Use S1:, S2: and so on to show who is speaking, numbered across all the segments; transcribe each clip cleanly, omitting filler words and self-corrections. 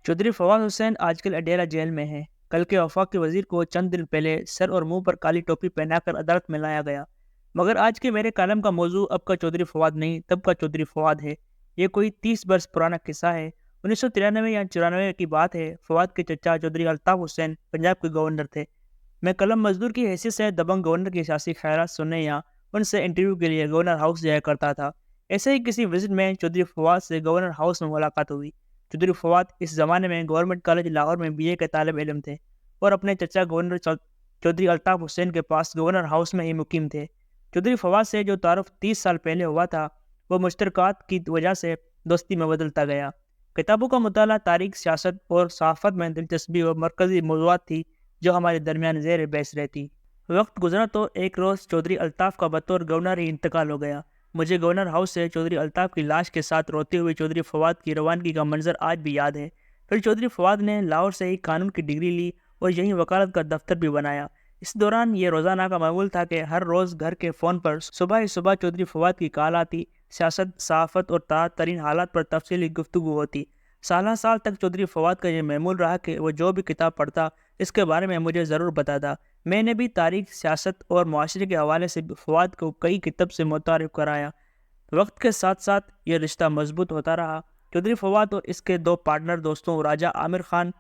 S1: चौधरी फवाद हुसैन आजकल अडेरा जेल में हैं। कल के वफाक के वजीर को चंद दिन पहले सर और मुंह पर काली टोपी पहनाकर अदालत में लाया गया। मगर आज के मेरे कालम का मौजू अब का चौधरी फवाद नहीं, तब का चौधरी फवाद है। ये कोई 30 बरस पुराना किस्सा है। 1993 या 94 की बात है। फवाद के चचा चौधरी अल्ताफ हुसैन पंजाब के गवर्नर थे। मैं कलम मजदूर की हैसियत से दबंग गवर्नर के सियासी ख्यालात सुनने या उनसे इंटरव्यू के लिए गवर्नर हाउस जाया करता था। ऐसे ही किसी विजिट में चौधरी फवाद से गवर्नर हाउस में मुलाकात हुई। चौधरी फवाद इस ज़माने में गवर्नमेंट कॉलेज लाहौर में बीए के तालिब इल्म थे और अपने चचा गवर्नर चौधरी अल्ताफ़ हुसैन के पास गवर्नर हाउस में ही मुकीम थे। चौधरी फवाद से जो तारुफ 30 साल पहले हुआ था, वो मुश्तरकात की वजह से दोस्ती में बदलता गया। किताबों का मुताला, तारीख, सियासत और सहाफ़त में दिलचस्पी और मरकज़ी मौज़ूआत थी जो हमारे दरमियान ज़ेर बहस रहती। वक्त गुजरा तो एक रोज़ चौधरी अल्ताफ़ का बतौर गवर्नर ही इंतकाल हो गया। मुझे गवर्नर हाउस से चौधरी अल्ताफ़ की लाश के साथ रोते हुए चौधरी फवाद की रवानगी का मंजर आज भी याद है। फिर चौधरी फवाद ने लाहौर से ही कानून की डिग्री ली और यहीं वकालत का दफ्तर भी बनाया। इस दौरान ये रोज़ाना का मामूल था कि हर रोज़ घर के फ़ोन पर सुबह ही सुबह चौधरी फवाद की कॉल आती। सियासत, सहाफ़त और ताज़ा तरीन हालात पर तफसीली गुफ्तगू होती। साल साल तक चौधरी फवाद का ये मामूल रहा कि वो जो भी किताब पढ़ता, इसके बारे में मुझे ज़रूर बताता। मैंने भी तारीख, सियासत और मुआशरे के हवाले से फवाद को कई किताब से मुतारिफ कराया। वक्त के साथ साथ ये रिश्ता मजबूत होता रहा। चौधरी फवाद और इसके दो पार्टनर दोस्तों राजा आमिर खान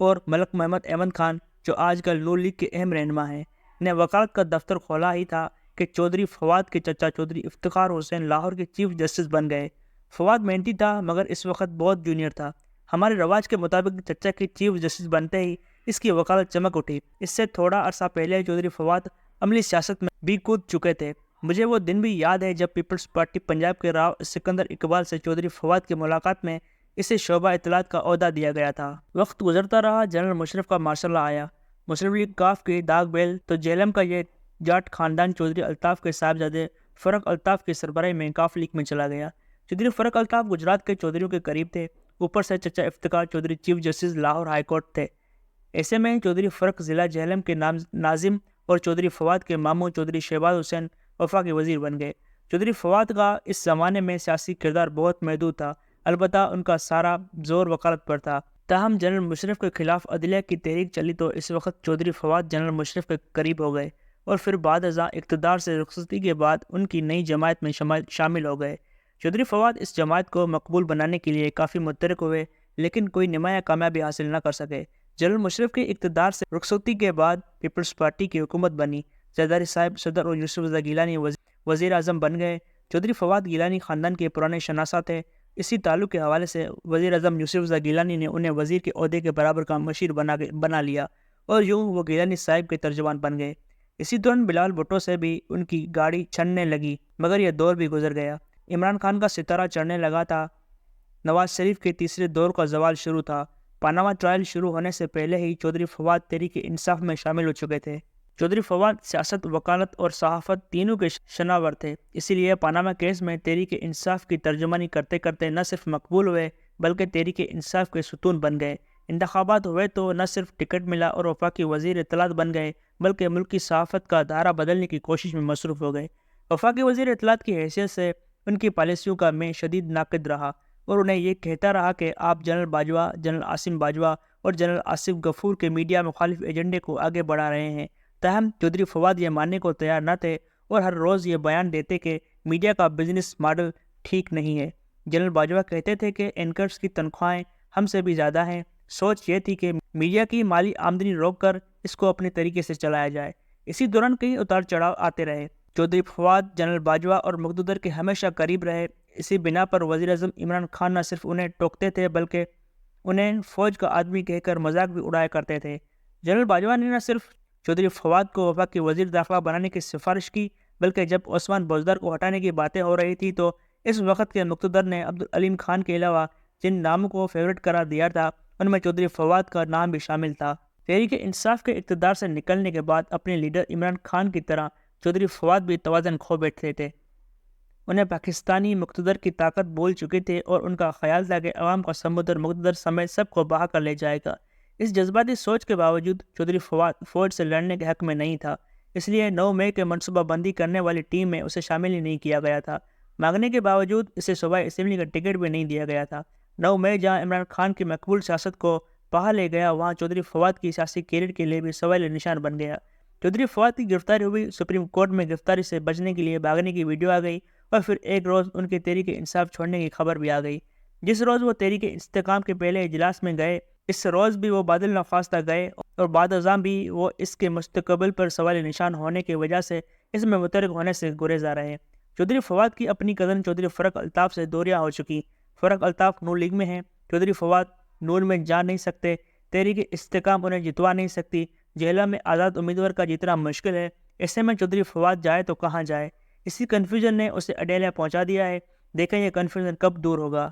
S1: और मलक मोहम्मद अहमद खान, जो आजकल नून लीग के अहम रहनुमा हैं, ने वकालत का दफ्तर खोला ही था कि चौधरी फवाद के चचा चौधरी इफ्तिखार हुसैन लाहौर के चीफ जस्टिस बन गए। फवाद मेहनती था मगर इस वक्त बहुत जूनियर था। हमारे रवाज के मुताबिक चचा के चीफ जस्टिस बनते ही इसकी वकालत चमक उठी। इससे थोड़ा अरसा पहले चौधरी फवाद अमली सियासत में भी कूद चुके थे। मुझे वो दिन भी याद है जब पीपल्स पार्टी पंजाब के राव सिकंदर इकबाल से चौधरी फवाद की मुलाकात में इसे शोबा इत्तलात का ओहदा दिया गया था। वक्त गुजरता रहा, जनरल मुशर्रफ का मार्शल आया। मुस्लिम लीग काफ की दाग बेल तो जेलम का ये जाट खानदान चौधरी अल्ताफ़ के साहबजादे फ़रक अल्ताफ़ की सरबराही में काफ लीग में चला गया। चौधरी फ़रक अल्ताफ़ गुजरात के चौधरियों के करीब थे। ऊपर से चचा Iftikhar Chaudhry chief justice Lahore high court थे। ऐसे में चौधरी फ़रक ज़िला जेहलम के नाजिम और चौधरी फवाद के मामू चौधरी शहबाज हुसैन वफा के वज़ीर बन गए। चौधरी फवाद का इस ज़माने में सियासी किरदार बहुत महदूद था, अलबत्ता उनका सारा जोर वकालत पर था। ताहम जनरल मुशर्रफ के खिलाफ अदलिया की तहरीक चली तो इस वक्त चौधरी फवाद जनरल मुशर्रफ के करीब हो गए और फिर बाद अज़ां इक़्तिदार से रुखसती के बाद उनकी नई जमात में शामिल हो गए। चौधरी फवाद इस जमात को मकबूल बनाने के लिए काफ़ी मुतरक हुए, लेकिन कोई नुमाया कामयाबी हासिल न कर सके। जनरल मुशर्रफ के इक़्तिदार से रुखसती के बाद पीपल्स पार्टी की हुकूमत बनी। जरदारी साहब सदर और यूसुफ रज़ा गिलानी वज़ीर आज़म बन गए। चौधरी फवाद गिलानी ख़ानदान के पुराने शनासा थे। इसी ताल्लुक़ के हवाले से वज़ीर आज़म यूसुफ रज़ा गिलानी ने उन्हें वज़ीर के ओहदे के बराबर का मशीर बना लिया और यूँ वो गिलानी साहब के तर्जुमान बन गए। इसी दौरान बिलावल भुट्टो से भी उनकी गाड़ी छनने लगी, मगर यह दौर भी गुजर गया। इमरान खान का सितारा चढ़ने लगा था। नवाज शरीफ के तीसरे दौर का जवाल शुरू था। पानामा ट्रायल शुरू होने से पहले ही चौधरी फवाद तहरीक इंसाफ में शामिल हो चुके थे। चौधरी फवाद सियासत, वकालत और सहाफ़त तीनों के शनावर थे। इसीलिए पानामा केस में तहरीक इंसाफ की तर्जुमानी करते करते न सिर्फ मकबूल हुए बल्कि तहरीक इंसाफ के सुतून बन गए। इंतखाबात हुए तो न सिर्फ टिकट मिला और वफाकी वज़ीर इत्तलात बन गए बल्कि मुल्क की सहाफ़त का धारा बदलने की कोशिश में मसरूफ़ हो गए। वफाकी वज़ीर इत्तलात की हैसियत से उनकी पॉलिसियों का मैं शदीद नाक़िद रहा और उन्हें यह कहता रहा कि आप जनरल बाजवा, जनरल आसिम बाजवा और जनरल आसिफ गफूर के मीडिया मुखालिफ एजेंडे को आगे बढ़ा रहे हैं। ताहम चौधरी फवाद ये मानने को तैयार न थे और हर रोज़ ये बयान देते कि मीडिया का बिजनेस मॉडल ठीक नहीं है। जनरल बाजवा कहते थे कि एंकर्स की तनख्वाहें हमसे भी ज़्यादा हैं। सोच ये थी कि मीडिया की माली आमदनी रोक कर इसको अपने तरीके से चलाया जाए। इसी दौरान कई उतार चढ़ाव आते रहे। चौधरी फवाद जनरल बाजवा और मुक़्तदर के हमेशा करीब रहे। इसी बिना पर वज़ीर आज़म इमरान खान न सिर्फ उन्हें टोकते थे बल्कि उन्हें फ़ौज का आदमी कहकर मजाक भी उड़ाया करते थे। जनरल बाजवा ने न सिर्फ चौधरी फवाद को वफा के वज़ीर दाखिला बनाने की सिफारिश की, बल्कि जब ओस्मान बोजदार को हटाने की बातें हो रही थी तो इस वक्त के मुक़्तदर ने अब्दुल अलीम खान के अलावा जिन नामों को फेवरेट करार दिया था उनमें चौधरी फवाद का नाम भी शामिल था। तहरीक इंसाफ के इक़्तिदार से निकलने के बाद अपने लीडर इमरान खान की तरह चौधरी फवाद भी तवाज़न खो बैठते थे। उन्हें पाकिस्तानी मुक़्तदर की ताकत भूल चुके थे और उनका ख्याल था कि अवाम का समुद्र मुक़्तदर समेत सबको बहा कर ले जाएगा। इस जज्बाती सोच के बावजूद चौधरी फवाद फ़ौज से लड़ने के हक़ में नहीं था। इसलिए 9 मई के मनसूबाबंदी करने वाली टीम में उसे शामिल ही नहीं किया गया था। मांगने के बावजूद इसे सूबाई असम्बली का टिकट भी नहीं दिया गया था। 9 मई جہاں عمران خان کی مقبول سیاست کو پہا لے گیا، وہاں چودھری فواد کی سیاسی کیریئر کے لیے بھی سوال نشان بن گیا۔ چودھری فواد کی گرفتاری ہوئی، سپریم کورٹ میں گرفتاری سے بچنے کے لیے بھاگنے کی ویڈیو آ گئی اور پھر ایک روز ان کے تحریک انصاف چھوڑنے کی خبر بھی آ گئی۔ جس روز وہ تحریک استحکام کے پہلے اجلاس میں گئے، اس روز بھی وہ بادل نخواستہ گئے اور بعد ازاں بھی وہ اس کے مستقبل پر سوال نشان ہونے کی وجہ سے اس میں متحرک ہونے سے گریزاں رہے۔ چودھری فواد کی اپنی کزن چودھری فرق الطاف سے دوریاں ہو چکی۔ فرق الطاف نون لیگ میں ہیں، چودھری فواد نون میں جا نہیں سکتے، تحریک استحکام انہیں جتوا نہیں سکتی، جیلہ میں آزاد امیدوار کا جتنا مشکل ہے، ایسے میں چودھری فواد جائے تو کہاں جائے؟ اسی کنفیوژن نے اسے اڈیالہ پہنچا دیا ہے۔ دیکھیں یہ کنفیوژن کب دور ہوگا۔